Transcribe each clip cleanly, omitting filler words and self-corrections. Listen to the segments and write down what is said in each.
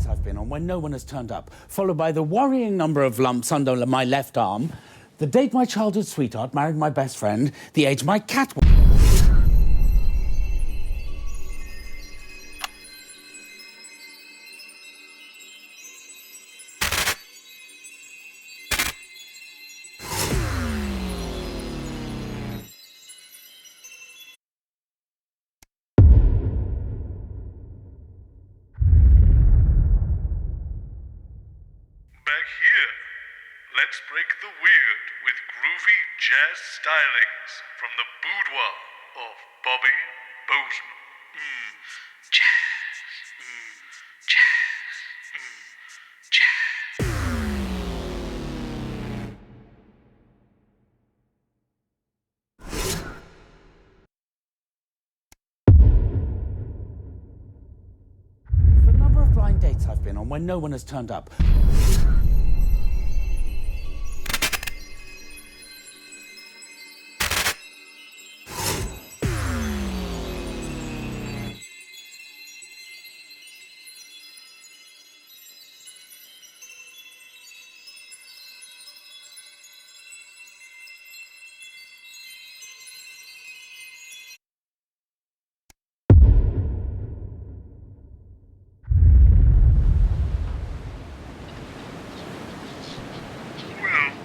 dates I've been on when no one has turned up, followed by the worrying number of lumps under my left arm, the date my childhood sweetheart married my best friend, the age my cat... Back here, let's break the weird with groovy jazz stylings from the boudoir of Bobby Bozeman. Jazz, jazz, The number of blind dates I've been on when no one has turned up.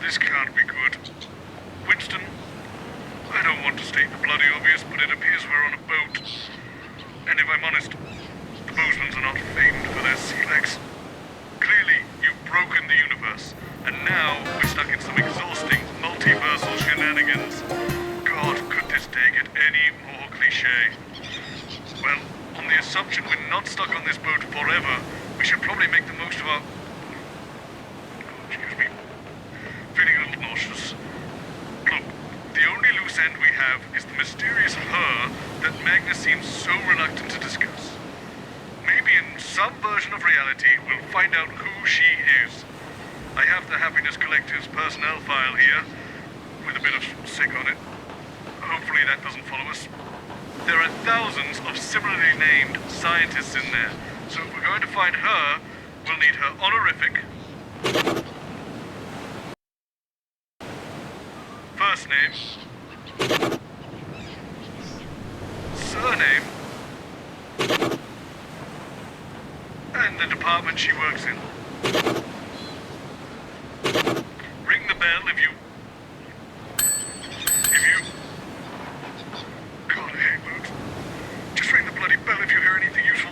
This can't be good. Winston, I don't want to state the bloody obvious, but it appears we're on a boat. And if I'm honest, the Bozemans are not famed for their sea legs. Clearly, you've broken the universe, and now we're stuck in some exhausting multiversal shenanigans. God, could this day get any more cliché? Well, on the assumption we're not stuck on this boat forever, we should probably make the most of our... Excuse me. Feeling a little nauseous. Look, the only loose end we have is the mysterious her that Magnus seems so reluctant to discuss. Maybe in some version of reality, we'll find out who she is. I have the Happiness Collective's personnel file here, with a bit of sick on it. Hopefully that doesn't follow us. There are thousands of similarly named scientists in there, so if we're going to find her, we'll need her honorific. First name, surname, and the department she works in. Ring the bell if you... God, I hate modes. Just ring the bloody bell if you hear anything useful.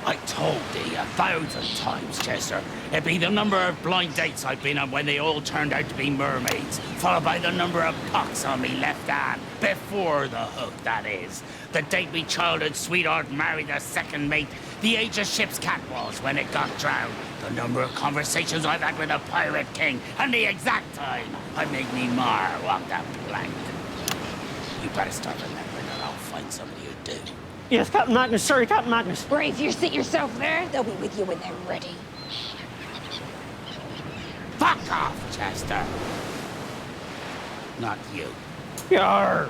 I told thee 1,000 times, Chester. It'd be the number of blind dates I've been on when they all turned out to be mermaids, followed by the number of pucks on me left hand, before the hook, that is. The date me childhood sweetheart married the second mate, the age a ship's cat was when it got drowned, the number of conversations I've had with the Pirate King, and the exact time I made me mar walk that plank. You better start remembering or I'll find somebody who do. Yes, Captain Magnus. Sorry, Captain Magnus. Brave, you sit yourself there. They'll be with you when they're ready. Fuck off, Chester. Not you. Yarr.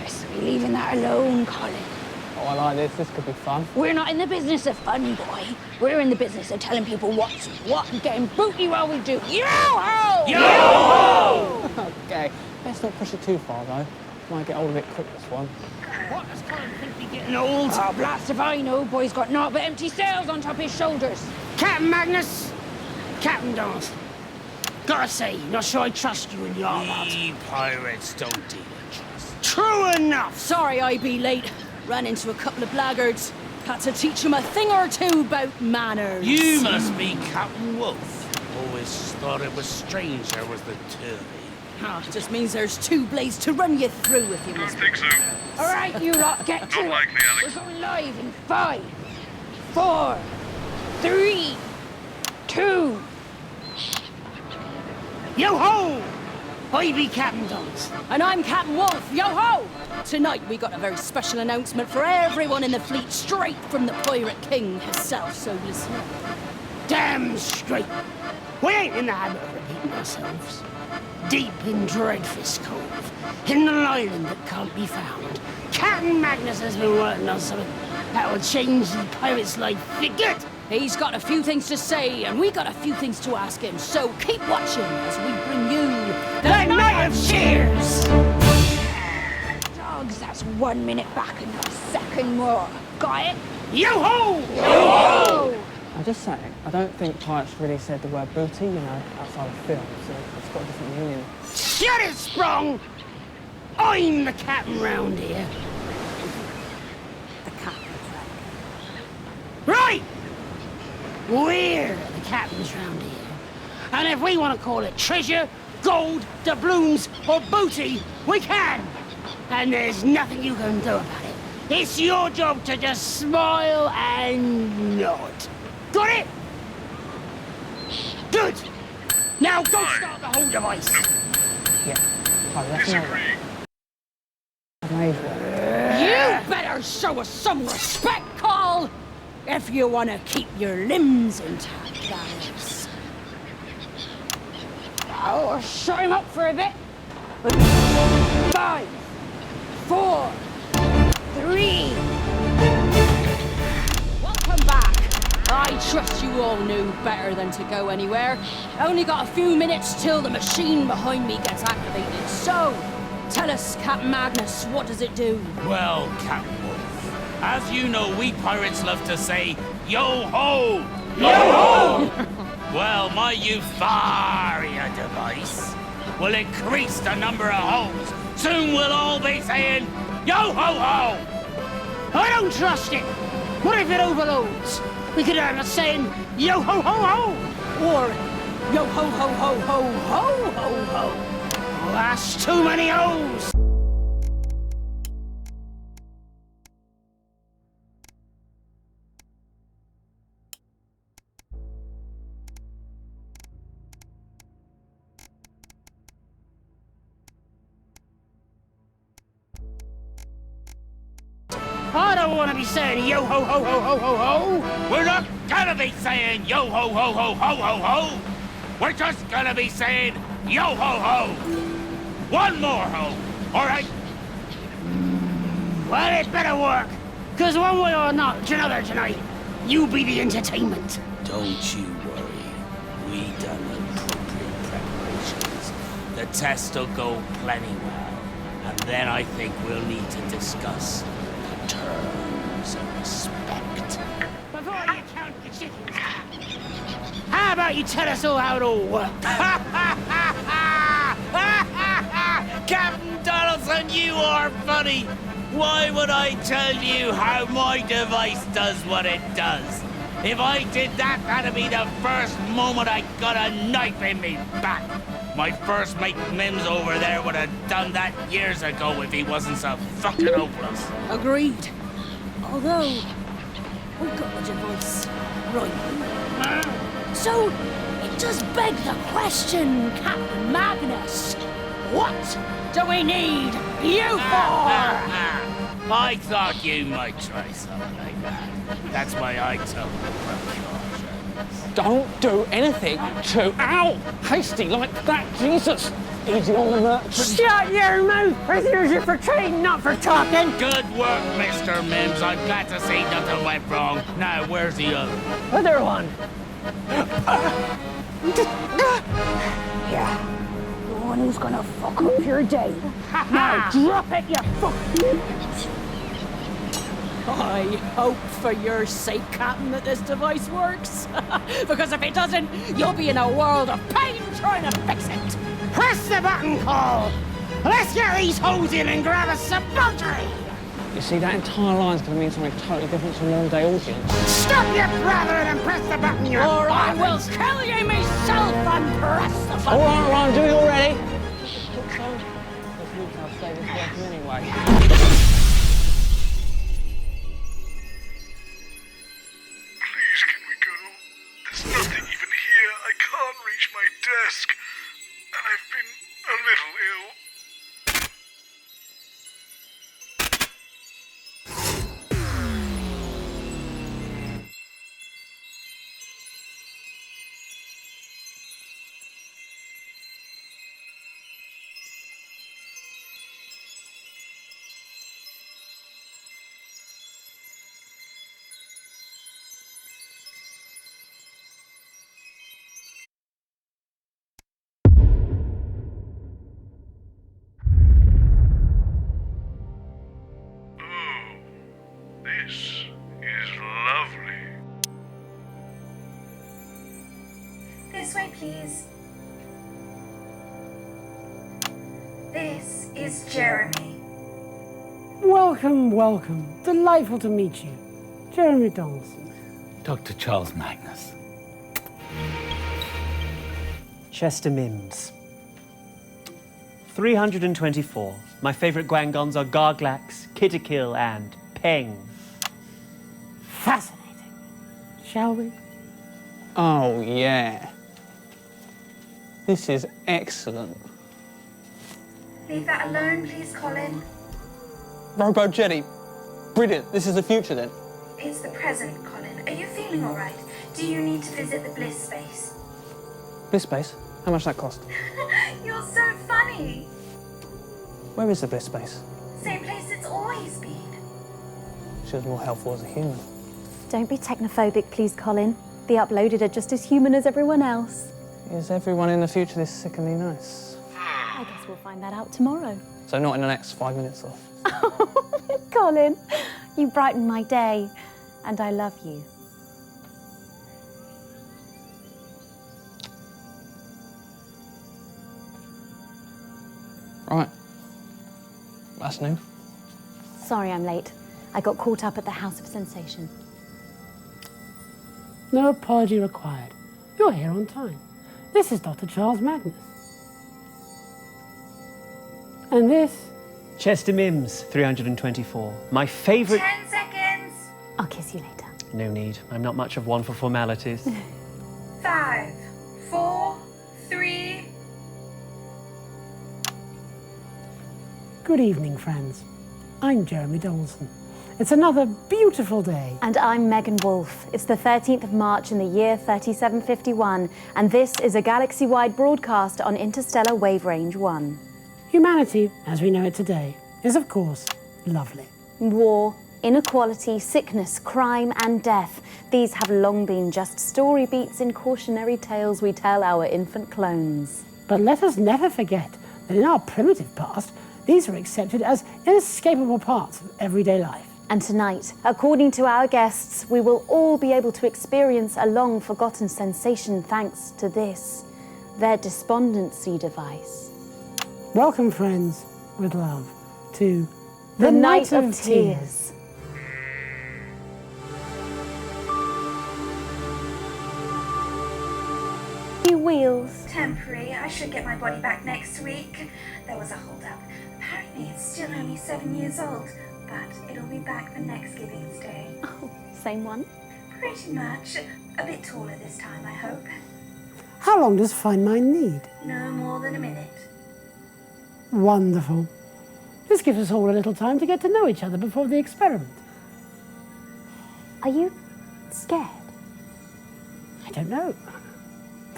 Best be leaving that alone, Colin. Oh, I like this. This could be fun. We're not in the business of fun, boy. We're in the business of telling people what's what and getting booty while we do. Yo-ho! Yo-ho! Okay. Let's not push it too far, though. Might get old a bit quick, this one. What does Colin think me getting old? Oh, blast if I know. Boy's got naught but empty sails on top his shoulders. Captain Magnus, Captain Dawes. Gotta say, not sure I trust you in your lot. We pirates don't deal with trust. True enough. Sorry I be late. Ran into a couple of blackguards. Had to teach them a thing or two about manners. You must be Captain Wolf. Always thought it was strange there was the two of you. Ah, just means there's two blades to run you through if you Don't must. think so. All right, you lot, get to Not it. likely, Alex. We're going live in 5, 4, 3, 2. Yo-ho! I be Captain Dawes. And I'm Captain Wolf. Yo-ho! Tonight we got a very special announcement for everyone in the fleet, straight from the Pirate King himself, so listen up. Damn straight. We ain't in the habit of repeating ourselves. Deep in Dreadfist Cove, in an island that can't be found, Captain Magnus has been working on something that will change the pirate's life for good. He's got a few things to say, and we got a few things to ask him. So keep watching as we bring you The Night of Cheers! Dogs, that's 1 minute back and not a second more. Got it? Yo-ho! I'm just saying, I don't think Pirates really said the word booty, outside of film, so it's got a different meaning. Shut it, Sprung! I'm the captain round here. The captain's Right! We're the captains round here. And if we want to call it treasure, gold, doubloons, or booty, we can! And there's nothing you can do about it. It's your job to just smile and nod. Got it? Good! Now go start the whole device. Yeah. Oh, that's Disagree. amazing. You better show us some respect, Carl! If you want to keep your limbs intact, that is. Oh, shut him up for a bit. 5, 4, 3. Welcome back. I trust you all knew better than to go anywhere. Only got a few minutes till the machine behind me gets activated. So, tell us, Captain Magnus, what does it do? Well, Captain Wolf, as you know, we pirates love to say, yo-ho! Yo-ho! Well, my Euphoria device will increase the number of holes. Soon we'll all be saying, yo-ho-ho! I don't trust it. What if it overloads? We could have a saying, yo-ho-ho-ho! Or, yo ho ho ho ho ho ho ho. Well, that's too many O's. I don't want to be saying yo ho ho ho ho ho ho. We're not gonna be saying yo-ho-ho-ho-ho-ho-ho! We're just gonna be saying yo-ho-ho! One more ho, all right? Well, it better work. Because one way or not, another tonight, you be the entertainment. Don't you worry. We done appropriate preparations. The test will go plenty well. And then I think we'll need to discuss the terms of respect. Before you count the chickens, how about you tell us all how it all works? Captain Donaldson, you are funny! Why would I tell you how my device does what it does? If I did that, that'd be the first moment I got a knife in me back. My first mate Mims over there would have done that years ago if he wasn't so fucking hopeless. Agreed. Although, we got the device. Right. So, it does beg the question, Captain Magnus. What do we need you for? I thought you might try something like that. That's why I took precautions. Don't do anything too hasty like that, Jesus. Easy on the merchant. Shut your mouth, prisoners are for trading, not for talking. Good work, Mr. Mims. I'm glad to see nothing went wrong. Now, where's the other? Other one. Yeah. The one who's gonna fuck up your day. Now drop it, you fuck. I hope for your sake, Captain, that this device works. Because if it doesn't, you'll be in a world of pain trying to fix it. Press the button, Cole. Let's get these hoes in and grab us some buttery. You see, that entire line's going to mean something totally different to a modern-day audience. Stop your blathering and press the button, you Or I will bastards. kill you myself and press the All button. right, Ryan, do it already. This week I'll say this working anyway. Please, can we go? There's nothing even here. I can't reach my desk. And I've been a little ill. is Jeremy. Welcome, welcome. Delightful to meet you. Jeremy Donaldson. Dr. Charles Magnus. Chester Mims. 324. My favourite Gwangons are Garglax, Kitterkill, and Peng. Fascinating. Shall we? Oh, yeah. This is excellent. Leave that alone, please, Colin. Robo Jetty. Brilliant. This is the future, then. It's the present, Colin. Are you feeling all right? Do you need to visit the bliss space? Bliss space? How much that cost? You're so funny. Where is the bliss space? Same place it's always been. She was more helpful as a human. Don't be technophobic, please, Colin. The uploaded are just as human as everyone else. Is everyone in the future this sickeningly nice? I guess we'll find that out tomorrow. So not in the next 5 minutes, though. Colin, you brighten my day, and I love you. Right. That's new. Sorry I'm late. I got caught up at the House of Sensation. No apology required. You're here on time. This is Dr. Charles Magnus. And this? Chester Mims, 324. My favourite... 10 seconds. I'll kiss you later. No need. I'm not much of one for formalities. 5, 4, 3. Good evening, friends. I'm Jeremy Donaldson. It's another beautiful day. And I'm Megan Wolfe. It's the 13th of March in the year 3751, and this is a galaxy-wide broadcast on Interstellar Wave Range 1. Humanity, as we know it today, is of course lovely. War, inequality, sickness, crime, and death. These have long been just story beats in cautionary tales we tell our infant clones. But let us never forget that in our primitive past, these were accepted as inescapable parts of everyday life. And tonight, according to our guests, we will all be able to experience a long-forgotten sensation thanks to this, their despondency device. Welcome, friends, with love, to The Night of Tears. Wheels. Temporary. I should get my body back next week. There was a hold-up. Apparently it's still only 7 years old, but it'll be back for next Giving's Day. Oh, same one? Pretty much. A bit taller this time, I hope. How long does Find Mine need? No more than a minute. Wonderful. This gives us all a little time to get to know each other before the experiment. Are you scared? I don't know.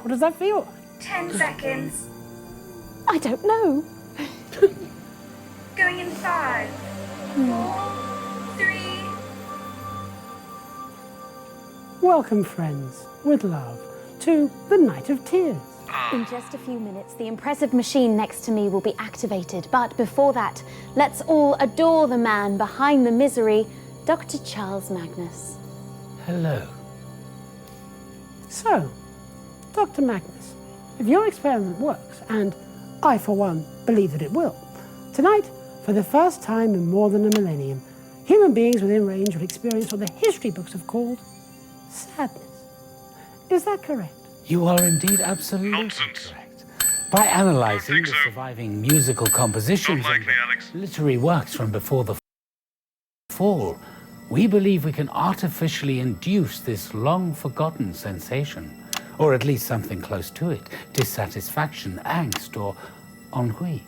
What does that feel like? 10 seconds. I don't know. Going in 5, 4, 3. Welcome, friends, with love, to the Night of Tears. In just a few minutes, the impressive machine next to me will be activated. But before that, let's all adore the man behind the misery, Dr. Charles Magnus. Hello. So, Dr. Magnus, if your experiment works, and I, for one, believe that it will, tonight, for the first time in more than a millennium, human beings within range will experience what the history books have called sadness. Is that correct? You are indeed absolutely Nonsense. correct. By analysing Don't the think so. surviving musical compositions Not and likely, Alex. literary works from before the fall, we believe we can artificially induce this long-forgotten sensation, or at least something close to it, dissatisfaction, angst, or ennui.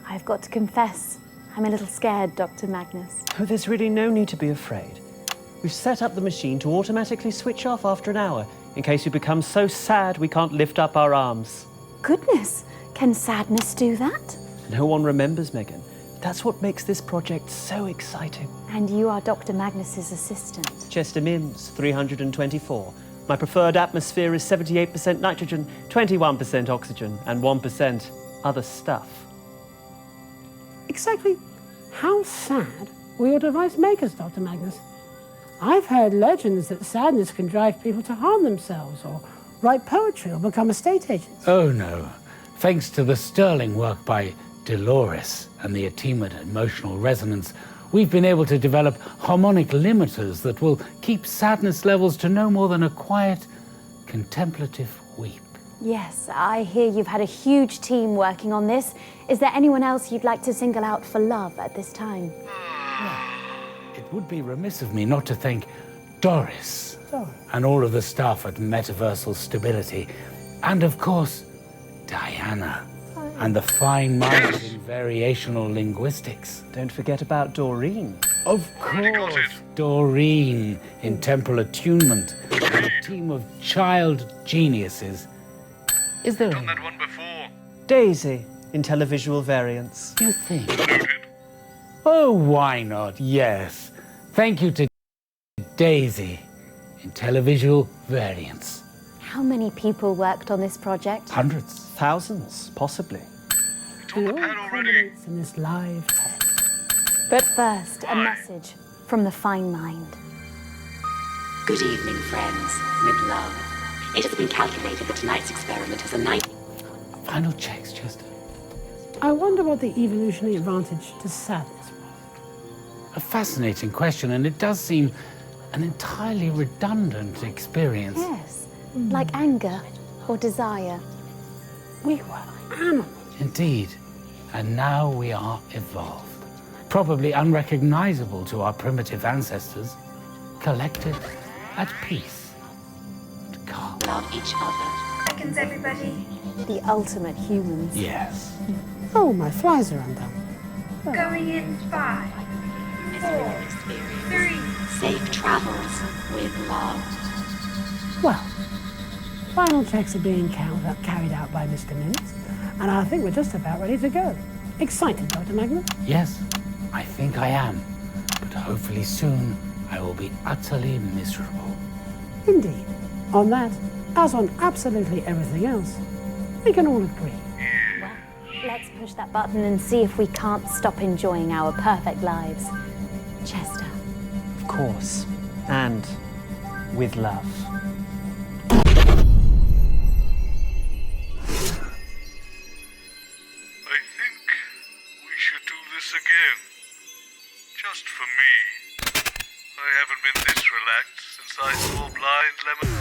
I've got to confess, I'm a little scared, Dr. Magnus. Oh, there's really no need to be afraid. We've set up the machine to automatically switch off after an hour, in case we become so sad we can't lift up our arms. Goodness, can sadness do that? No one remembers, Megan. That's what makes this project so exciting. And you are Dr. Magnus's assistant. Chester Mims, 324. My preferred atmosphere is 78% nitrogen, 21% oxygen, and 1% other stuff. Exactly how sad will your device make us, Dr. Magnus? I've heard legends that sadness can drive people to harm themselves, or write poetry, or become estate agents. Oh no. Thanks to the sterling work by Dolores and the attenuate emotional resonance, we've been able to develop harmonic limiters that will keep sadness levels to no more than a quiet, contemplative weep. Yes, I hear you've had a huge team working on this. Is there anyone else you'd like to single out for love at this time? It would be remiss of me not to thank Doris and all of the staff at Metaversal Stability, and of course, Diana and the fine minds in variational linguistics. Don't forget about Doreen. Of course, Doreen in temporal attunement, and a team of child geniuses. Is there Done that one before. Daisy in televisual variants. you think? Noted. Oh, why not? Yes. Thank you to Daisy in televisual variants. How many people worked on this project? Hundreds. Thousands, possibly. It's on the pad already. In this live test. But first, a message from the fine mind. Good evening, friends. With love. It has been calculated that tonight's experiment has a 90... Final checks, Chester. I wonder what the evolutionary advantage to sadness was. A fascinating question, and it does seem an entirely redundant experience. Yes, like anger or desire. We were animals. Indeed. And now we are evolved. Probably unrecognizable to our primitive ancestors. Collected, at peace, and calm. love each other. Seconds, everybody. The ultimate humans. Yes. Oh, my flies are undone. Going in 5, Mystery experience. 3. Safe travels with love. Well, final checks are being carried out by Mr. Mintz, and I think we're just about ready to go. Excited, Dr. Magnus? Yes, I think I am. But hopefully soon I will be utterly miserable. Indeed. On that, as on absolutely everything else, we can all agree. Well, let's push that button and see if we can't stop enjoying our perfect lives. Chester. Of course. And with love. I think we should do this again. Just for me. I haven't been this relaxed since I saw Blind Lemon.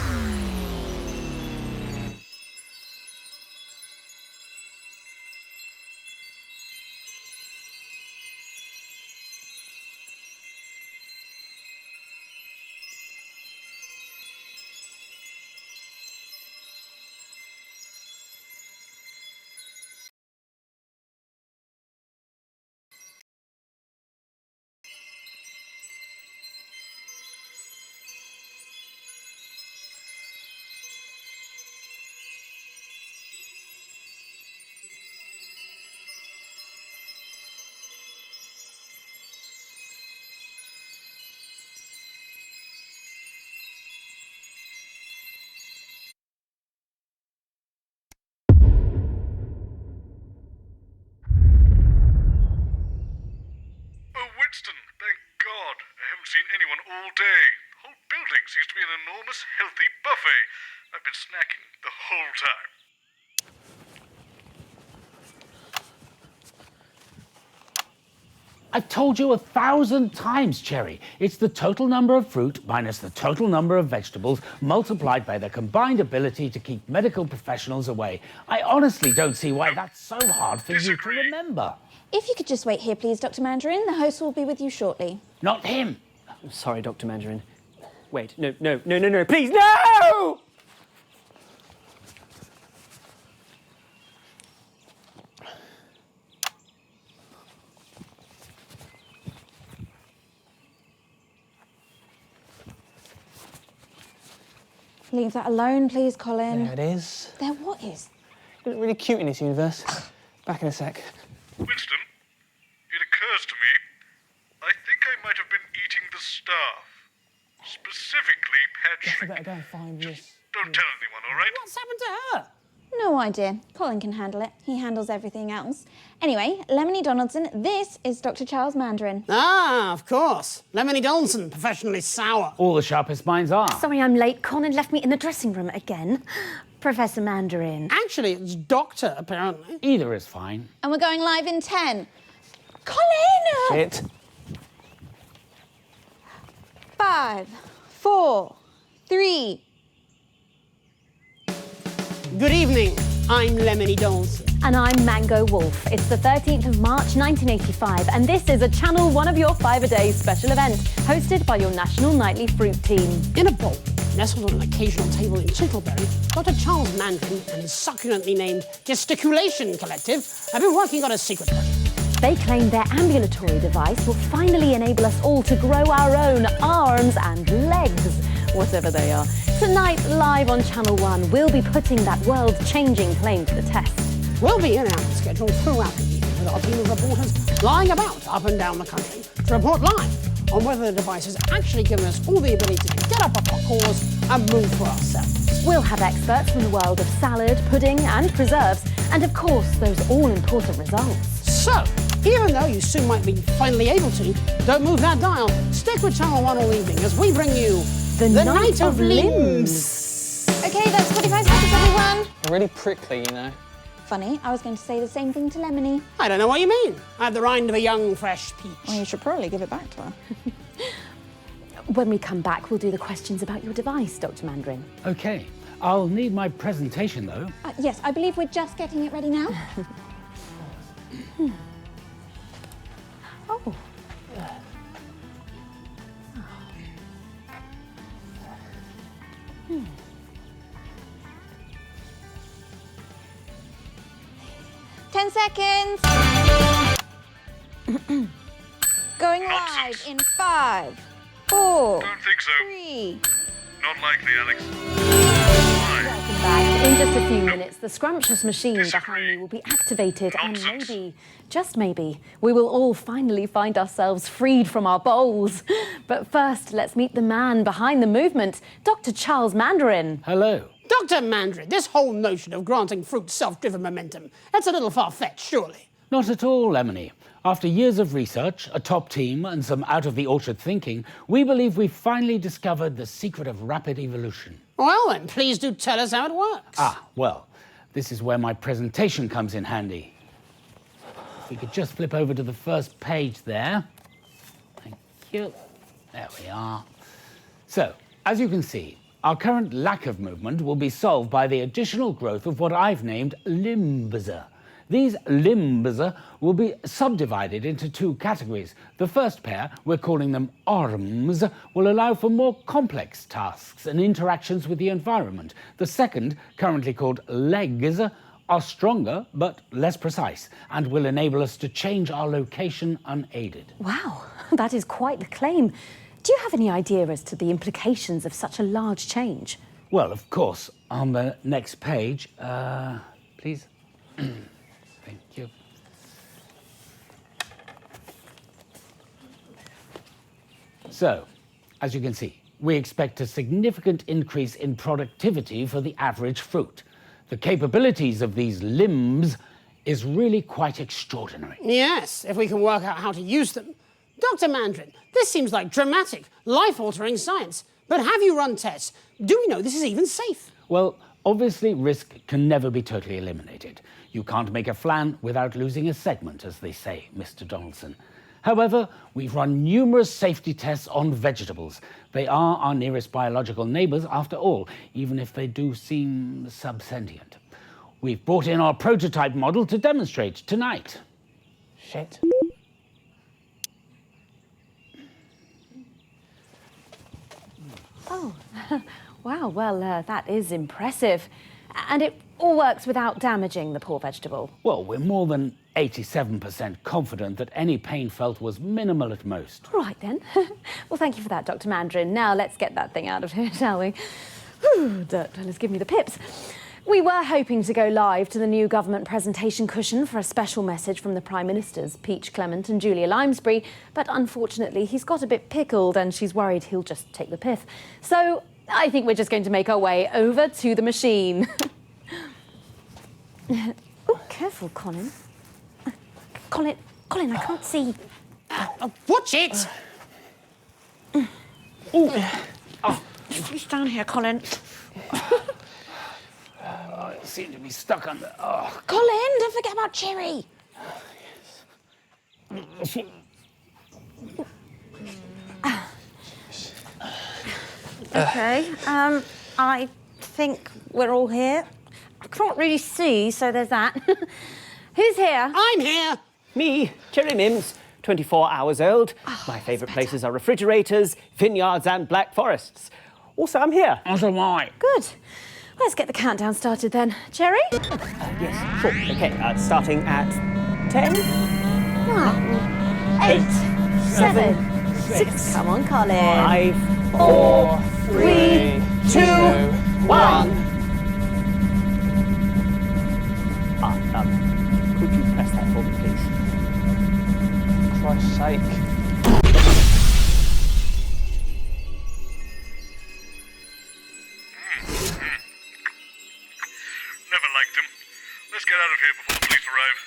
Winston, thank God. I haven't seen anyone all day. The whole building seems to be an enormous, healthy buffet. I've been snacking the whole time. I've told you 1,000 times, Cherry. It's the total number of fruit minus the total number of vegetables multiplied by their combined ability to keep medical professionals away. I honestly don't see why that's so hard for you to remember. If you could just wait here, please, Dr. Mandarin. The host will be with you shortly. Not him. Sorry, Dr. Mandarin. Wait, no, please, no! Leave that alone, please, Colin. There it is. There what is? You look really cute in this universe. Back in a sec. Winston, it occurs to me, I think I might have been eating the staff. Specifically, I Patrick. better go and find this. Don't tell anyone, all right? What's happened to her? No idea. Colin can handle it. He handles everything else. Anyway, Lemony Donaldson, this is Dr. Charles Mandarin. Ah, of course. Lemony Donaldson, professionally sour. All the sharpest minds are. Sorry I'm late. Colin left me in the dressing room again. Professor Mandarin? Actually, it's Doctor, apparently. Either is fine. And we're going live in 10. Colin! Shit. 5, 4, 3. Good evening. I'm Lemony Dawson. And I'm Mango Wolf. It's the 13th of March 1985, and this is a Channel 1 of Your 5-A-Day special event, hosted by your National Nightly Fruit team. In a bowl, nestled on an occasional table in Chittlebury, Dr. Charles Mandarin and his succulently named Gesticulation Collective have been working on a secret project. They claim their ambulatory device will finally enable us all to grow our own arms and legs, whatever they are. Tonight, live on Channel 1, we'll be putting that world-changing claim to the test. We'll be in our schedule throughout the evening with our team of reporters lying about up and down the country to report live on whether the device has actually given us all the ability to get up off our cores and move for ourselves. We'll have experts from the world of salad, pudding and preserves, and of course, those all-important results. So, even though you soon might be finally able to, don't move that dial. Stick with Channel 1 all evening as we bring you The Night of Limbs. Okay, that's 45 seconds, everyone. Really prickly, you know. Funny, I was going to say the same thing to Lemony. I don't know what you mean. I have the rind of a young, fresh peach. Well, you should probably give it back to her. When we come back, we'll do the questions about your device, Dr. Mandarin. Okay. I'll need my presentation, though. Yes, I believe we're just getting it ready now. Oh. 10 seconds. Going live in 5, 4, Don't think so. 3. Not likely, Alex. Welcome back. In just a few minutes, the scrumptious machine behind me will be activated, and maybe, just maybe, we will all finally find ourselves freed from our bowls. But first, let's meet the man behind the movement, Dr. Charles Mandarin. Hello. Dr. Mandarin, this whole notion of granting fruit self-driven momentum, that's a little far-fetched, surely. Not at all, Lemony. After years of research, a top team, and some out-of-the-orchard thinking, we believe we've finally discovered the secret of rapid evolution. Well then, please do tell us how it works. Well, this is where my presentation comes in handy. If we could just flip over to the first page there. Thank you. There we are. So, as you can see, our current lack of movement will be solved by the additional growth of what I've named limbs. These limbs will be subdivided into two categories. The first pair, we're calling them arms, will allow for more complex tasks and interactions with the environment. The second, currently called legs, are stronger but less precise and will enable us to change our location unaided. Wow, that is quite the claim. Do you have any idea as to the implications of such a large change? Well, of course, on the next page, please. Thank you. So, as you can see, we expect a significant increase in productivity for the average fruit. The capabilities of these limbs is really quite extraordinary. Yes, if we can work out how to use them. Dr. Mandarin, this seems like dramatic, life-altering science. But have you run tests? Do we know this is even safe? Well, obviously risk can never be totally eliminated. You can't make a flan without losing a segment, as they say, Mr. Donaldson. However, we've run numerous safety tests on vegetables. They are our nearest biological neighbours, after all, even if they do seem subsentient. We've brought in our prototype model to demonstrate tonight. Shit. Oh, wow, well, that is impressive. And it all works without damaging the poor vegetable. Well, we're more than 87% confident that any pain felt was minimal at most. All right, then. Well, thank you for that, Dr. Mandarin. Now let's get that thing out of here, shall we? Whew, dirt fellas, give me the pips. We were hoping to go live to the new government presentation cushion for a special message from the Prime Ministers, Peach Clement and Julia Limesbury, but unfortunately he's got a bit pickled and she's worried he'll just take the piff. So I think we're just going to make our way over to the machine. Oh, careful, Colin. Colin, I can't see. Watch it! Please down here, Colin. seem to be stuck on the... Oh. Colin, don't forget about Cherry. Okay, I think we're all here. I can't really see, so there's that. Who's here? I'm here. Me, Cherry Mims, 24 hours old. My favourite places are refrigerators, vineyards and black forests. Also, I'm here. Also, why? Good. Let's get the countdown started then. Cherry? Yes, sure. Okay, starting at 10. 9, 8, 7, 6. Come on, Colin. 5, 4, 3, 2, 1. Could you press that for me, please? For Christ's sake. Never liked him. Let's get out of here before the police arrive.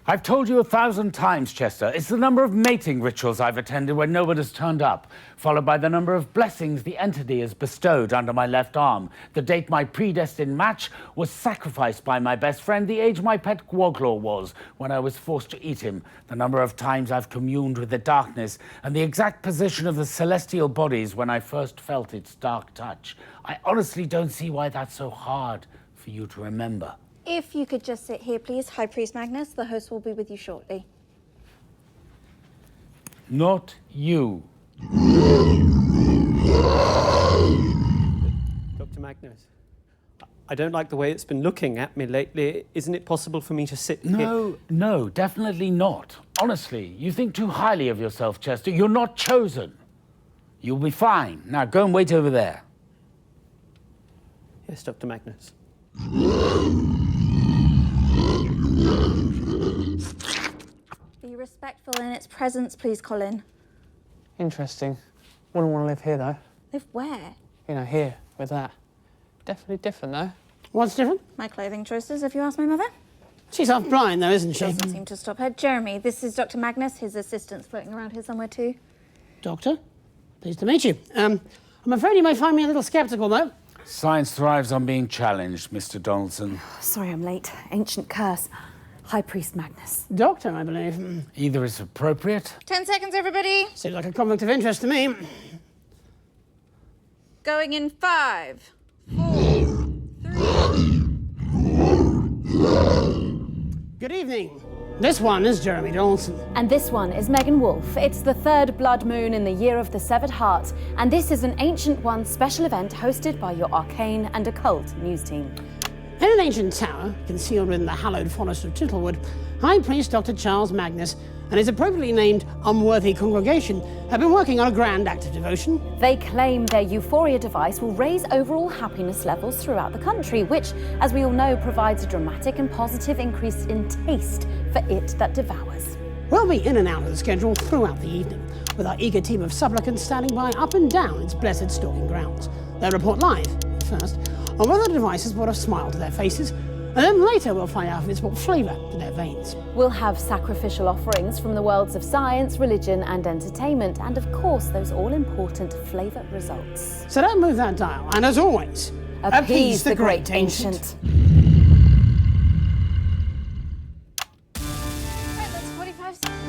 I've told you 1,000 times, Chester. It's the number of mating rituals I've attended when no one has turned up, followed by the number of blessings the entity has bestowed under my left arm, the date my predestined match was sacrificed by my best friend, the age my pet Gwoglaw was when I was forced to eat him, the number of times I've communed with the darkness, and the exact position of the celestial bodies when I first felt its dark touch. I honestly don't see why that's so hard for you to remember. If you could just sit here, please. High Priest Magnus, the host will be with you shortly. Not you. Dr. Magnus, I don't like the way it's been looking at me lately. Isn't it possible for me to sit here? No, definitely not. Honestly, you think too highly of yourself, Chester. You're not chosen. You'll be fine. Now go and wait over there. Yes, Dr. Magnus. Be respectful in its presence, please, Colin. Interesting. Wouldn't want to live here, though. Live where? You know, here, with that. Definitely different, though. What's different? My clothing choices, if you ask my mother. She's half blind, though, isn't she? Doesn't seem to stop her. Jeremy, this is Dr. Magnus. His assistant's floating around here somewhere, too. Doctor, pleased to meet you. I'm afraid you may find me a little sceptical, though. Science thrives on being challenged, Mr. Donaldson. Sorry I'm late. Ancient curse. High Priest Magnus. Doctor, I believe. Either is appropriate. 10 seconds, everybody. Seems like a conflict of interest to me. Going in 5, 4, 3. Good evening. This one is Jeremy Donaldson. And this one is Megan Wolfe. It's the third blood moon in the year of the severed heart, and this is an Ancient One special event hosted by your arcane and occult news team. In an ancient tower, concealed within the hallowed forest of Tittlewood, High Priest Dr. Charles Magnus and his appropriately named unworthy congregation have been working on a grand act of devotion. They claim their Euphoria device will raise overall happiness levels throughout the country, which, as we all know, provides a dramatic and positive increase in taste for it that devours. We'll be in and out of the schedule throughout the evening, with our eager team of supplicants standing by up and down its blessed stalking grounds. They'll report live, first, on whether the device has brought a smile to their faces, and then later we'll find out if it's brought flavour to their veins. We'll have sacrificial offerings from the worlds of science, religion and entertainment, and of course those all-important flavour results. So don't move that dial, and as always, appease the great ancient. Right, that's 45 seconds.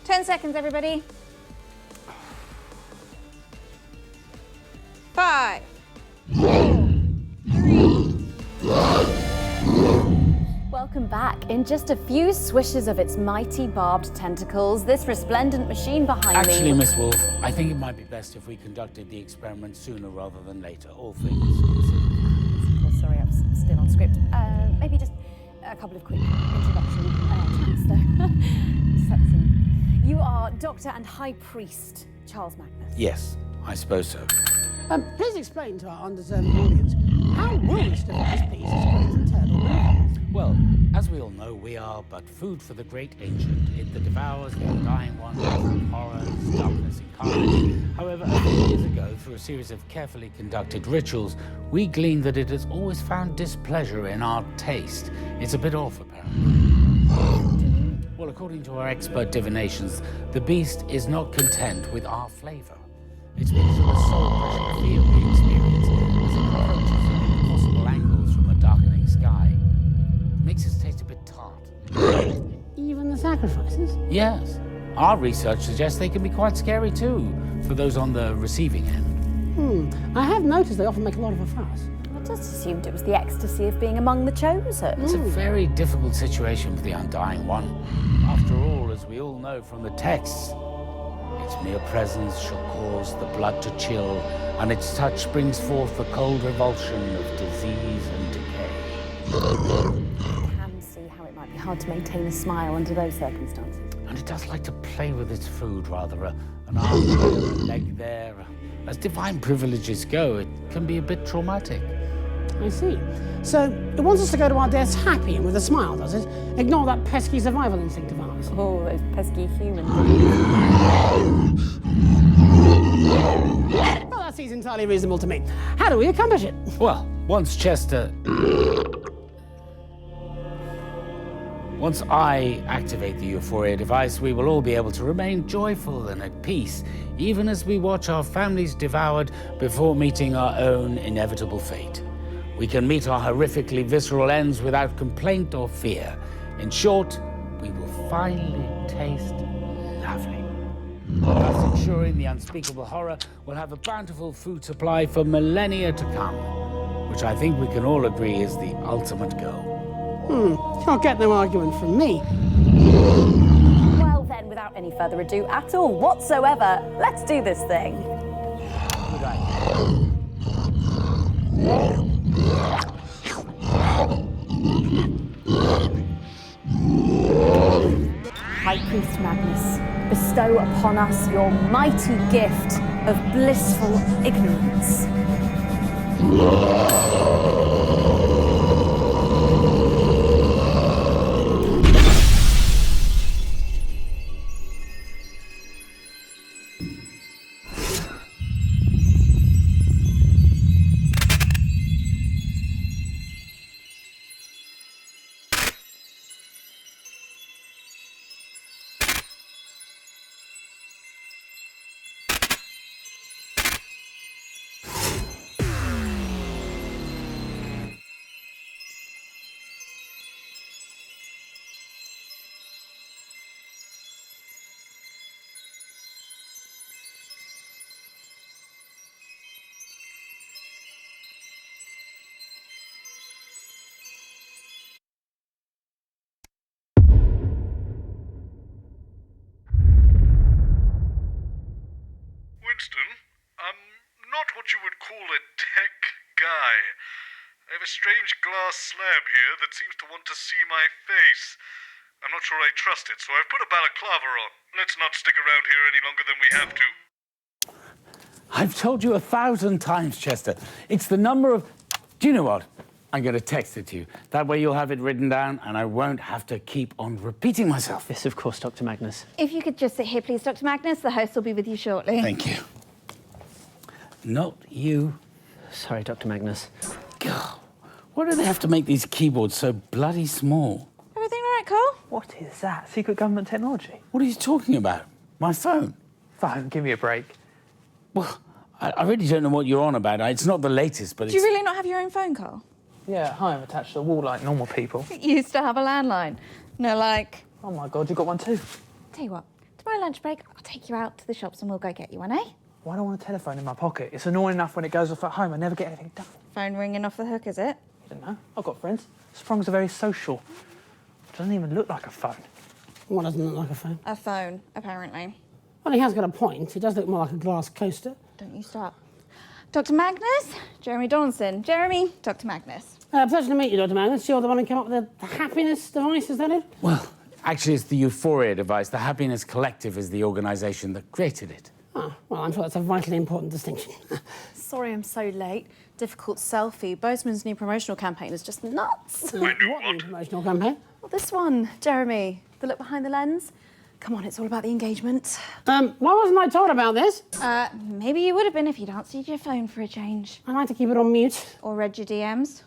10 seconds, everybody. 5, 4, 3. Welcome back. In just a few swishes of its mighty barbed tentacles, this resplendent machine behind me... Actually, Miss Wolf, I think it might be best if we conducted the experiment sooner rather than later, all things considered. Of course, sorry, I'm still on script. Maybe just a couple of quick introduction chats, though. Set the scene. You are Doctor and High Priest Charles Magnus. Yes, I suppose so. Please explain to our undeserving audience how will this device be as internal? Well, as we all know, we are but food for the great ancient. It that devours the undying one with horrors, darkness incarnate. However, a few years ago, through a series of carefully conducted rituals, we gleaned that it has always found displeasure in our taste. It's a bit off, apparently. Well, according to our expert divinations, the beast is not content with our flavor. It's because of the soul-crushing feel we experience as it approaches from impossible angles from a darkening sky. Makes us taste a bit tart. Even the sacrifices? Yes. Our research suggests they can be quite scary too, for those on the receiving end. I have noticed they often make a lot of a fuss. I just assumed it was the ecstasy of being among the chosen. It's a very difficult situation for the Undying One. After all, as we all know from the texts, its mere presence shall cause the blood to chill, and its touch brings forth the cold revulsion of disease and decay. I can see how it might be hard to maintain a smile under those circumstances. And it does like to play with its food, rather. An arm here, a leg there. As divine privileges go, it can be a bit traumatic. I see. So, it wants us to go to our deaths happy and with a smile, does it? Ignore that pesky survival instinct of ours. Oh, those pesky humans. Well, that seems entirely reasonable to me. How do we accomplish it? Well, once I activate the Euphoria device, we will all be able to remain joyful and at peace, even as we watch our families devoured before meeting our own inevitable fate. We can meet our horrifically visceral ends without complaint or fear. In short, we will finally taste lovely. Thus ensuring the unspeakable horror will have a bountiful food supply for millennia to come, which I think we can all agree is the ultimate goal. Can't get no argument from me. Well then, without any further ado at all whatsoever, let's do this thing. Good idea. High Priest Magnus, bestow upon us your mighty gift of blissful ignorance. Winston, I'm not what you would call a tech guy. I have a strange glass slab here that seems to want to see my face. I'm not sure I trust it, so I've put a balaclava on. Let's not stick around here any longer than we have to. I've told you 1,000 times, Chester. It's the number of... Do you know what? I'm going to text it to you. That way you'll have it written down and I won't have to keep on repeating myself. Yes, of course, Dr. Magnus. If you could just sit here, please, Dr. Magnus. The host will be with you shortly. Thank you. Not you. Sorry, Dr. Magnus. God, why do they have to make these keyboards so bloody small? Everything all right, Cole? What is that? Secret government technology? What are you talking about? My phone? Fine, give me a break. Well, I really don't know what you're on about. It's not the latest, but Do you really not have your own phone, Cole? Yeah, at home, attached to the wall like normal people. You used to have a landline. No, like... Oh, my God, you got one too? Tell you what, tomorrow my lunch break, I'll take you out to the shops and we'll go get you one, eh? Why do I want a telephone in my pocket? It's annoying enough when it goes off at home. I never get anything done. Phone ringing off the hook, is it? I don't know. I've got friends. Sprung's are very social. It doesn't even look like a phone. What doesn't look like a phone? A phone, apparently. Well, he has got a point. It does look more like a glass coaster. Don't you start. Dr. Magnus, Jeremy Donaldson. Jeremy, Dr. Magnus. Pleasure to meet you, Dr. Magnus. You're the one who came up with the happiness device, is that it? Well, actually, it's the Euphoria device. The Happiness Collective is the organisation that created it. Ah, well, I'm sure that's a vitally important distinction. Sorry I'm so late. Difficult selfie. Bozeman's new promotional campaign is just nuts. What new promotional campaign? Well, this one, Jeremy. The look behind the lens. Come on, it's all about the engagement. Why wasn't I told about this? Maybe you would have been if you'd answered your phone for a change. I like to keep it on mute. Or read your DMs.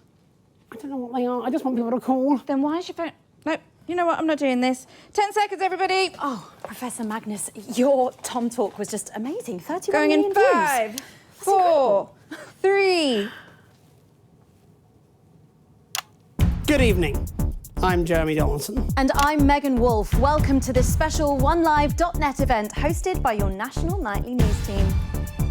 I don't know what they are. I just want people to call. Then why is your phone... No, you know what? I'm not doing this. 10 seconds, everybody. Oh, Professor Magnus, your Tom talk was just amazing. 31 Going million in 5, views. 4, 3... Good evening. I'm Jeremy Donaldson. And I'm Megan Wolfe. Welcome to this special OneLive.net event hosted by your national nightly news team.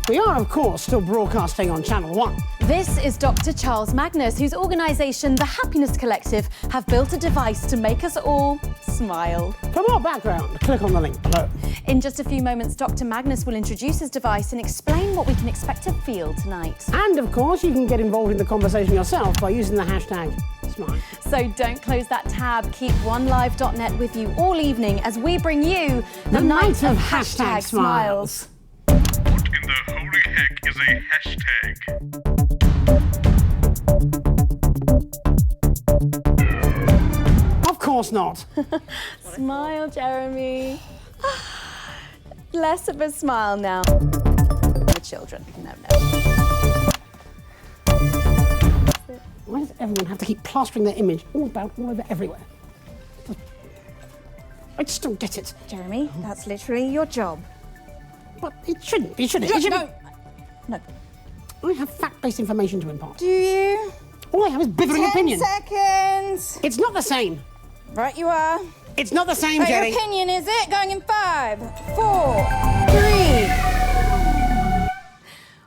We are, of course, still broadcasting on Channel 1. This is Dr. Charles Magnus, whose organisation, the Happiness Collective, have built a device to make us all smile. For more background, click on the link below. In just a few moments, Dr. Magnus will introduce his device and explain what we can expect to feel tonight. And, of course, you can get involved in the conversation yourself by using the hashtag Smile. So don't close that tab. Keep OneLive.net with you all evening as we bring you the night of hashtag smiles. What in the holy heck is a hashtag? Of course not. Smile, Jeremy. Less of a smile now. The children. No. Why does everyone have to keep plastering their image all over everywhere? I just don't get it. Jeremy, that's literally your job. But it shouldn't be, should it? No. I have fact-based information to impart. Do you? All I have is bickering opinion. 10 seconds. It's not the same. Right you are. It's not the same, Your Jerry. opinion, is it? Going in 5, 4, 3...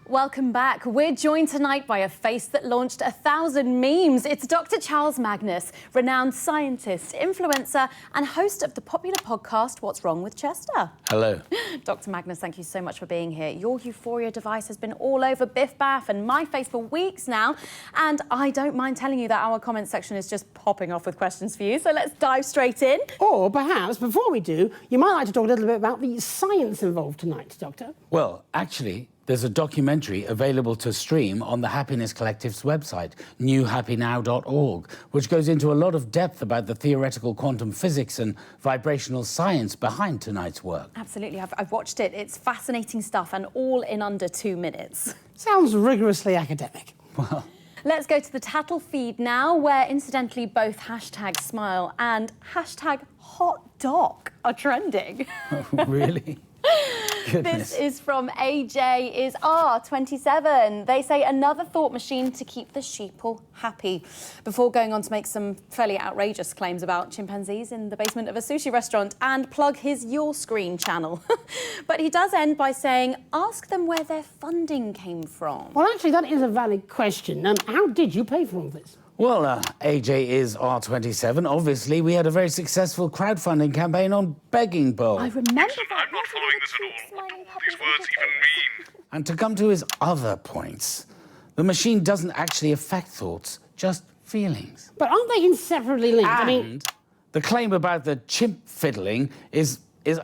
Welcome back. We're joined tonight by a face that launched 1,000 memes. It's Dr. Charles Magnus, renowned scientist, influencer, and host of the popular podcast, What's Wrong with Chester? Hello. Dr. Magnus, thank you so much for being here. Your Euphoria device has been all over Biff Baff and my face for weeks now, and I don't mind telling you that our comment section is just popping off with questions for you, so let's dive straight in. Or perhaps, before we do, you might like to talk a little bit about the science involved tonight, Doctor. Well, actually, there's a documentary available to stream on the Happiness Collective's website, newhappynow.org, which goes into a lot of depth about the theoretical quantum physics and vibrational science behind tonight's work. Absolutely, I've watched it. It's fascinating stuff and all in under 2 minutes. Sounds rigorously academic. Well... Let's go to the Tattle feed now, where incidentally both hashtag smile and hashtag hot doc are trending. Really? Goodness. This is from AJ is R27. They say another thought machine to keep the sheeple happy, before going on to make some fairly outrageous claims about chimpanzees in the basement of a sushi restaurant and plug his Your Screen channel. But he does end by saying, ask them where their funding came from. Well, actually, that is a valid question. How did you pay for all this? Well, AJ is R27. Obviously, we had a very successful crowdfunding campaign on Begging Bowl. I remember Listen, I'm not following this at all. What do all these words even mean? And to come to his other points, the machine doesn't actually affect thoughts, just feelings. But aren't they inseparably linked? And the claim about the chimp fiddling is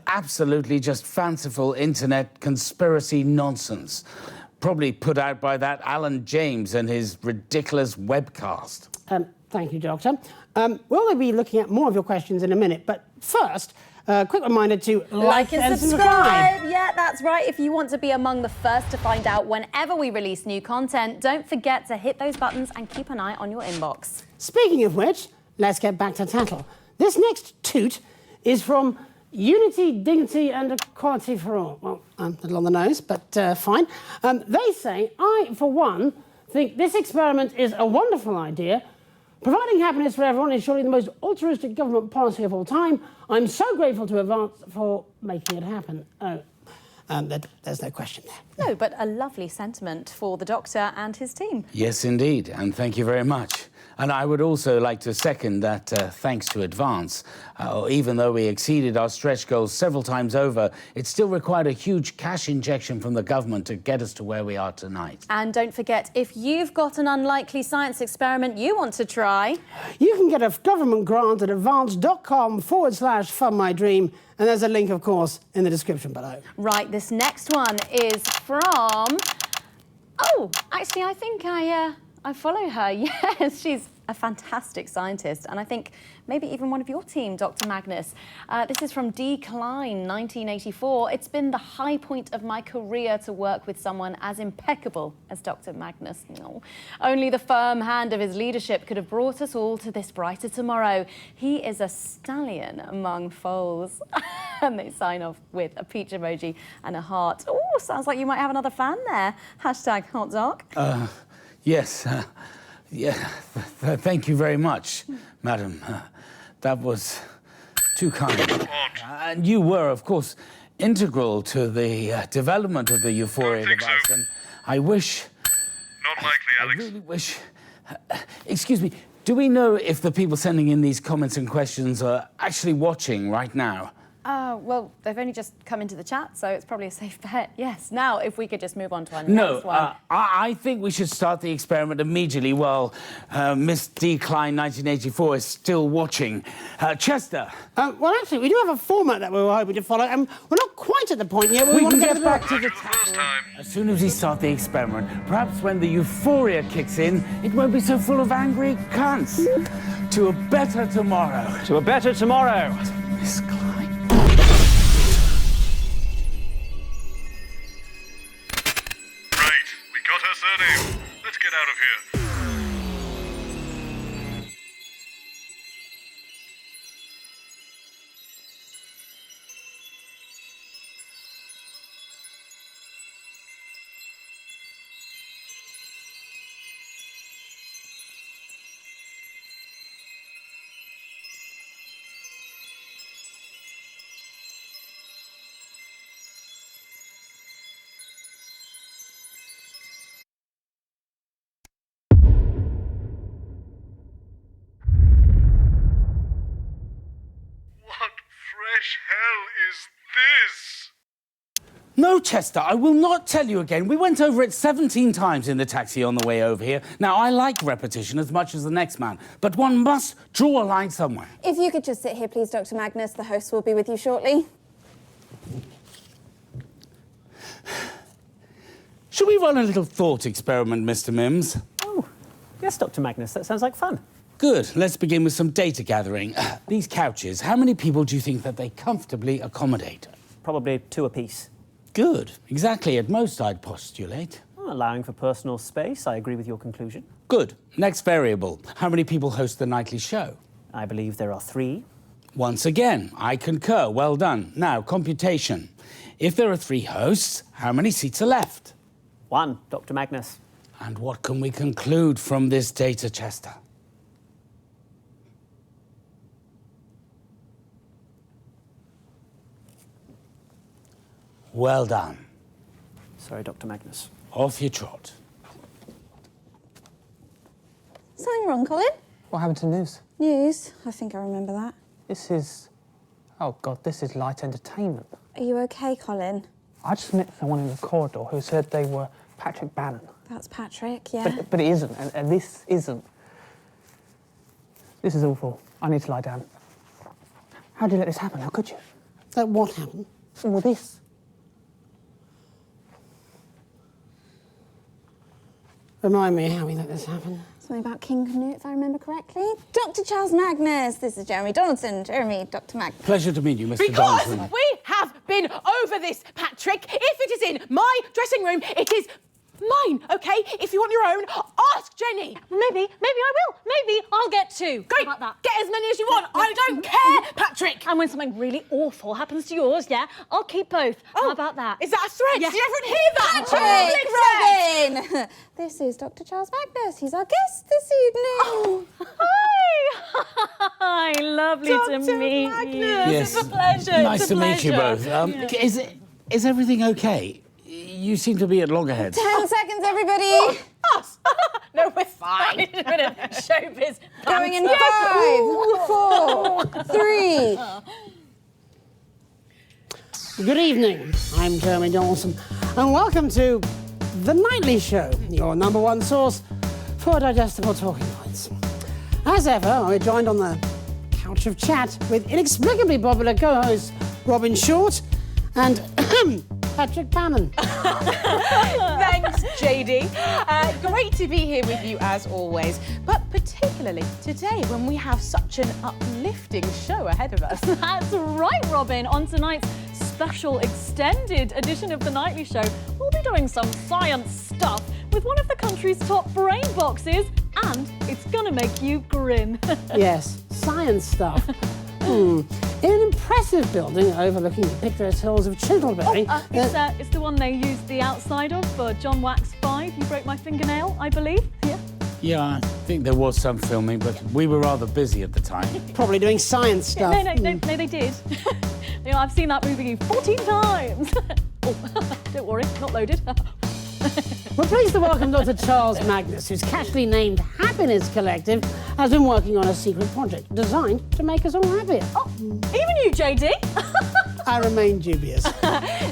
absolutely just fanciful internet conspiracy nonsense. Probably put out by that Alan James and his ridiculous webcast. Thank you, Doctor. We'll be looking at more of your questions in a minute, but first, a quick reminder to like and subscribe. Yeah, that's right. If you want to be among the first to find out whenever we release new content, don't forget to hit those buttons and keep an eye on your inbox. Speaking of which, let's get back to Tattle. This next toot is from Unity, Dignity and Equality for All. Well, a little on the nose, but fine. They say, I, for one, think this experiment is a wonderful idea, Providing happiness for everyone is surely the most altruistic government policy of all time. I'm so grateful to Advance for making it happen. There's no question there. No, but a lovely sentiment for the Doctor and his team. Yes, indeed, and thank you very much. And I would also like to second that thanks to Advance. Even though we exceeded our stretch goals several times over, it still required a huge cash injection from the government to get us to where we are tonight. And don't forget, if you've got an unlikely science experiment you want to try, you can get a government grant at advance.com/fundmydream. And there's a link, of course, in the description below. Right, this next one is from... Oh, actually, I think I follow her. Yes, she's a fantastic scientist. And I think maybe even one of your team, Dr. Magnus. This is from D. Klein, 1984. It's been the high point of my career to work with someone as impeccable as Dr. Magnus. No. Only the firm hand of his leadership could have brought us all to this brighter tomorrow. He is a stallion among foals. And they sign off with a peach emoji and a heart. Oh, sounds like you might have another fan there. Hashtag hot doc. Yes. Yeah, thank you very much, madam. That was too kind. And you were, of course, integral to the development of the Euphoria device. So. And I wish... Not likely, Alex. I really wish... excuse me, do we know if the people sending in these comments and questions are actually watching right now? Well, they've only just come into the chat, so it's probably a safe bet. Yes. Now, if we could just move on to our next one. No, I think we should start the experiment immediately while Miss D. Klein 1984 is still watching. Chester. Well, actually, we do have a format that we were hoping to follow, and we're not quite at the point yet where we want can to get back to the first time. As soon as we start the experiment, perhaps when the euphoria kicks in, it won't be so full of angry cunts. To a better tomorrow. To a better tomorrow. Miss Klein. Got her surname. Let's get out of here. Fresh hell is this? No, Chester, I will not tell you again. We went over it 17 times in the taxi on the way over here. Now, I like repetition as much as the next man, but one must draw a line somewhere. If you could just sit here, please, Dr. Magnus. The host will be with you shortly. Should we run a little thought experiment, Mr. Mims? Oh, yes, Dr. Magnus. That sounds like fun. Good. Let's begin with some data gathering. These couches, how many people do you think that they comfortably accommodate? Probably 2 apiece. Good. Exactly. At most, I'd postulate. Well, allowing for personal space, I agree with your conclusion. Good. Next variable. How many people host the nightly show? I believe there are 3. Once again, I concur. Well done. Now, computation. If there are 3 hosts, how many seats are left? 1, Dr. Magnus. And what can we conclude from this data, Chester? Well done. Sorry, Dr. Magnus. Off you trot. Something wrong, Colin? What happened to news? News? I think I remember that. This is... Oh, God, this is light entertainment. Are you okay, Colin? I just met someone in the corridor who said they were Patrick Bannon. That's Patrick, yeah. But it isn't, and this isn't. This is awful. I need to lie down. How'd you let this happen? How could you? Let what happen? Well, this. Remind me how we let this happen. Something about King Canute, if I remember correctly. Dr. Charles Magnus. This is Jeremy Donaldson. Jeremy, Dr. Magnus. Pleasure to meet you, Mr. Because Donaldson. we have been over this, Patrick. If it is in my dressing room, it is mine, OK? If you want your own, ask Jenny. Maybe I will. Maybe I'll get 2. Great. How about that? Get as many as you want. I don't care, Patrick. Patrick! And when something really awful happens to yours, yeah, I'll keep both. How about that? Is that a threat? Yes. Did everyone hear that? Patrick, Robin! This is Dr. Charles Magnus. He's our guest this evening. Hi! Lovely to meet you. Yes. It's a pleasure. Nice it's a to meet you pleasure. both. Is everything okay? You seem to be at loggerheads. 10 seconds, everybody. Us? No, we're fine. A bit of showbiz. Going in 5, 4, 3. Good evening, I'm Jeremy Dawson, and welcome to The Nightly Show, your #1 source for digestible talking points. As ever, we're joined on the couch of chat with inexplicably popular co-hosts Robin Short and Patrick Bannon. Thanks, JD. Great to be here with you as always, but particularly today when we have such an uplifting show ahead of us. That's right, Robin. On tonight's special extended edition of The Nightly Show, we'll be doing some science stuff with one of the country's top brain boxes, and it's gonna make you grin. Yes, science stuff. In an impressive building overlooking the picturesque hills of Chittlebury. It's the one they used the outside of for John Wax 5. You broke my fingernail, I believe. Yeah. Yeah, I think there was some filming, but we were rather busy at the time. Probably doing science stuff. No, they did. I've seen that movie 14 times. Oh, don't worry, not loaded. We're pleased to welcome Dr. Charles Magnus, whose casually named Happiness Collective has been working on a secret project designed to make us all happier. Oh, even you, JD? I remain dubious.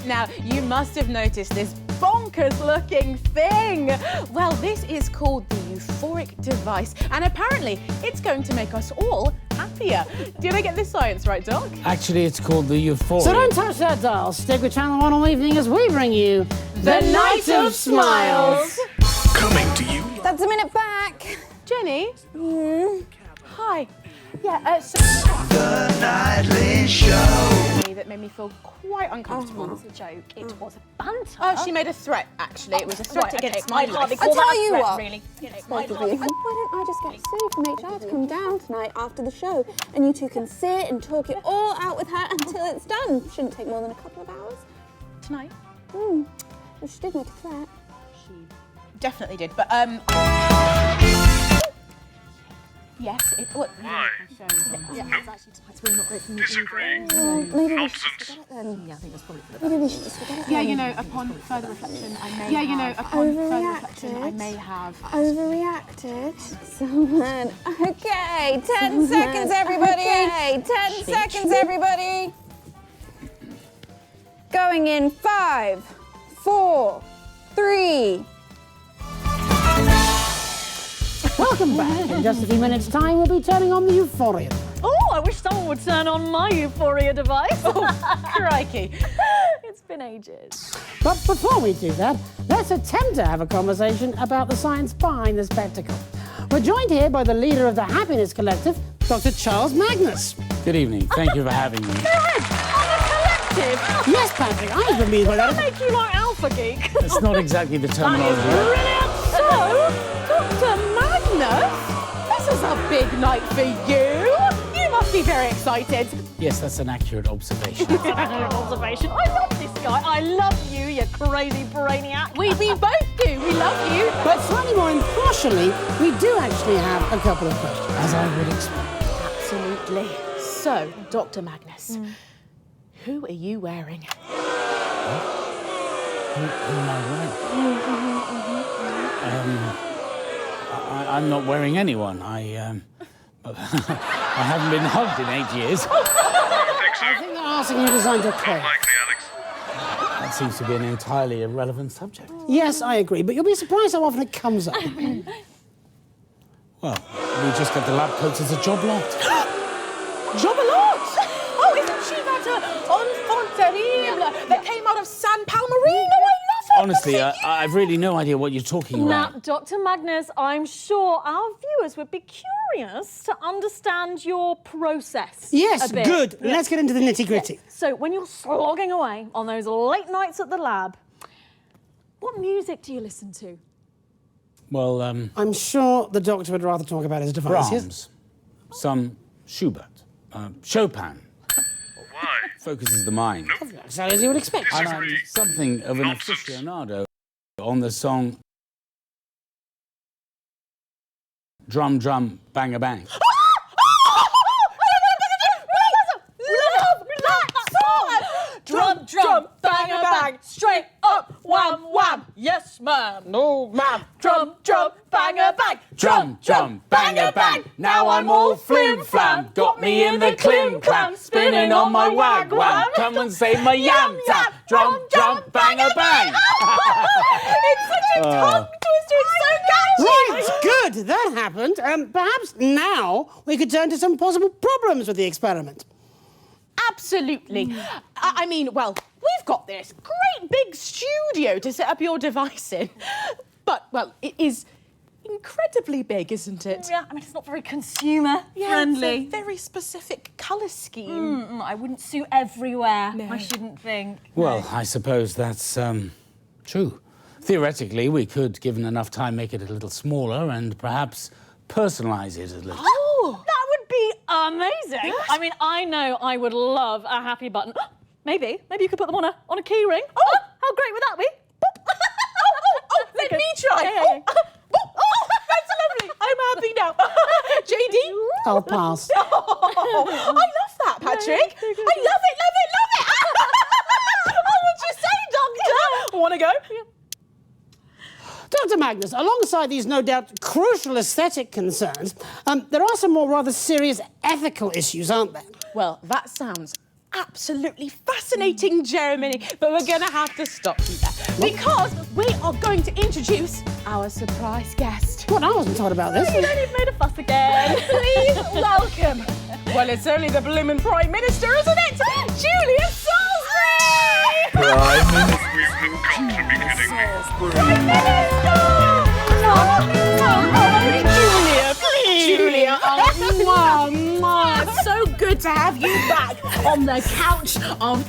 Now, you must have noticed this bonkers-looking thing. Well, this is called the euphoric device, and apparently it's going to make us all happier. Did I get this science right, Doc? Actually, it's called the Euphoria. So don't touch that dial. Stick with Channel 1 all evening as we bring you The Night of Smiles. Coming to you. That's a minute back. Jenny? Hi. Yeah, so... The Nightly Show. That made me feel quite uncomfortable. It was a joke. It was a banter. Oh, she made a threat, actually. It was a threat against my life. I'll tell you threat, what. Really. Both of you. Why don't I just get Sue from HR to come down tonight after the show, and you two can sit and talk it all out with her until it's done. Shouldn't take more than a couple of hours. Tonight? Well, she did make a threat. She definitely did, but yes, it was. Why? Disagree. Maybe we should Nonsense. just forget it then. Yeah, I think that's probably for the Maybe we should just forget it Yeah, then. you know, upon further reflection, I may I may have. Overreacted. Someone. Okay, 10 seconds, everybody. Okay, 10 seconds, everybody. Going in 5, 4, 3. Welcome back. In just a few minutes' time, we'll be turning on the Euphoria. Oh, I wish someone would turn on my Euphoria device. Crikey. It's been ages. But before we do that, let's attempt to have a conversation about the science behind the spectacle. We're joined here by the leader of the Happiness Collective, Dr. Charles Magnus. Good evening. Thank you for having me. Yes, Patrick, I've been meaning by Does that that. make you like Alpha Geek? It's not exactly the terminology. Brilliant! So, Dr. Magnus, this is a big night for you. You must be very excited. Yes, that's an accurate observation. Observation. I love this guy. I love you, you crazy brainiac. We both do. We love you. But slightly more impartially, we do actually have a couple of questions. As I would expect. Absolutely. So, Dr. Magnus, who are you wearing? Who am I wearing? I'm not wearing anyone. I haven't been hugged in 8 years. I think they're asking you to sign your code. Unlikely, Alex. That seems to be an entirely irrelevant subject. Yes, I agree, but you'll be surprised how often it comes up. Well, we just got the lab coats as a job lot. Job a lot. Oh, isn't she that enfant terrible that came out of San Palmerino? I love her. Honestly, I've really no idea what you're talking Now, about. Dr. Magnus, I'm sure our viewers would be curious to understand your process. Yes, a bit. good. Let's get into the nitty-gritty. So, when you're slogging away on those late nights at the lab, what music do you listen to? Well, I'm sure the doctor would rather talk about his device. Yes? Brahms, some Schubert, Chopin, Why? Focuses the mind. Exactly as you would expect. And I'm something of an aficionado on the song Drum Drum Bang a Bang. Drum, drum, bang, a bang, straight up, wham, wham. Yes, ma'am. No, ma'am. Drum, drum, bang, a bang. Drum, drum, bang a bang. Now I'm all flim flam. Got me in the clim clam. Spinning on my wag wag. Come and say my yam tap. Drum, drum, bang a bang. It's such a tongue twister. It's so catchy. Right, good. That happened. Perhaps now we could turn to some possible problems with the experiment. Absolutely. I mean, well, we've got this great big studio to set up your device in. But, well, it is incredibly big, isn't it? Yeah, I mean, it's not very consumer-friendly. It's a very specific colour scheme. I wouldn't suit everywhere, No. I shouldn't think. Well, I suppose that's true. Theoretically, we could, given enough time, make it a little smaller and perhaps personalise it a little. Oh, that would be amazing. Yes. I mean, I know I would love a happy button. Maybe you could put them on a key ring. Oh, how great would that be? Let me try. Yeah. That's lovely. I'm happy now. JD? I'll pass. I love that, Patrick. I love it. Oh, what'd you say, Doctor? Want to go? Dr. Magnus, alongside these no doubt crucial aesthetic concerns, there are some more rather serious ethical issues, aren't there? Well, that sounds absolutely fascinating, Jeremy, but we're going to have to stop you there because we are going to introduce our surprise guest. What? I wasn't told about this. Oh, you've made a fuss again. Please welcome. Well, it's only the bloomin' Prime Minister, isn't it? Julia Salisbury! Prime Minister? You have got to be kidding me. Prime Minister! Julia, please! Julia, Mwah, mwah. it's so good to have you back on the couch of